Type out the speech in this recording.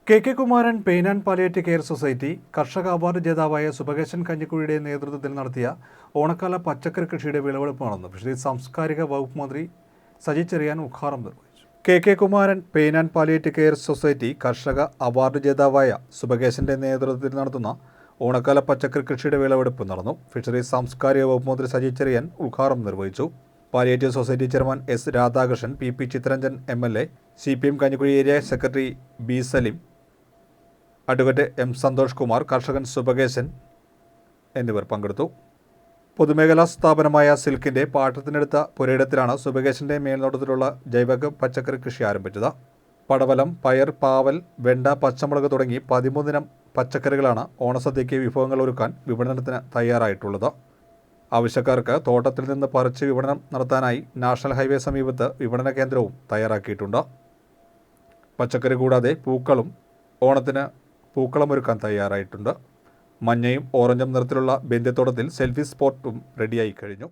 K Kumaran pain and palliative care society കർഷക award ജേതാവായ സുബകേശൻ കഞ്ഞിക്കുഴിയുടെ നേതൃത്വത്തിൽ നടത്തിയ ഓണക്കാല പച്ചക്കറി കൃഷിയുടെ വിളവെടുപ്പ് നടന്നു. ഫിഷറീസ് സാംസ്കാരിക വകുപ്പ് മന്ത്രി സജി ചെറിയാൻ ഉദ്ഘാടനം നിർവഹിച്ചു. K Kumaran pain and palliative care society കർഷക അവാർഡ് ജേതാവായ സുബകേശന്റെ നേതൃത്വത്തിൽ നടത്തുന്ന ഓണക്കാല പച്ചക്കറി കൃഷിയുടെ വിളവെടുപ്പ് നടന്നു. ഫിഷറീസ് സാംസ്കാരിക വകുപ്പ് മന്ത്രി സജി ചെറിയാൻ ഉദ്ഘാടനം നിർവഹിച്ചു. Palliative society chairman S Radhakrishnan, P Chitharanjan MLA, CPM Kanjikuzhi area secretary B Salim, advocate M Santhosh Kumar, കർഷകൻ സുബകേശൻ എന്നിവർ പങ്കെടുത്തു. പൊതുമേഖലാ സ്ഥാപനമായ സിൽക്കിൻ്റെ പാട്ടത്തിനെടുത്ത പുരയിടത്തിലാണ് സുബകേശൻ്റെ മേൽനോട്ടത്തിലുള്ള ജൈവ പച്ചക്കറി കൃഷി ആരംഭിച്ചത്. പടവലം, പയർ, പാവൽ, വെണ്ട, പച്ചമുളക് തുടങ്ങി 13 ഇനം പച്ചക്കറികളാണ് ഓണസദ്യയ്ക്ക് വിഭവങ്ങൾ ഒരുക്കാൻ വിപണനത്തിന് തയ്യാറായിട്ടുള്ളത്. ആവശ്യക്കാർക്ക് തോട്ടത്തിൽ നിന്ന് പറിച്ച് വിപണനം നടത്താനായി നാഷണൽ ഹൈവേ സമീപത്ത് വിപണന കേന്ദ്രവും തയ്യാറാക്കിയിട്ടുണ്ട്. പച്ചക്കറി കൂടാതെ ഓണത്തിന് പൂക്കളമൊരുക്കാൻ തയ്യാറായിട്ടുണ്ട്. മഞ്ഞയും ഓറഞ്ചും നിറത്തിലുള്ള ബന്ധ്യത്തോട്ടത്തിൽ സെൽഫി സ്പോട്ടും റെഡിയായി കഴിഞ്ഞു.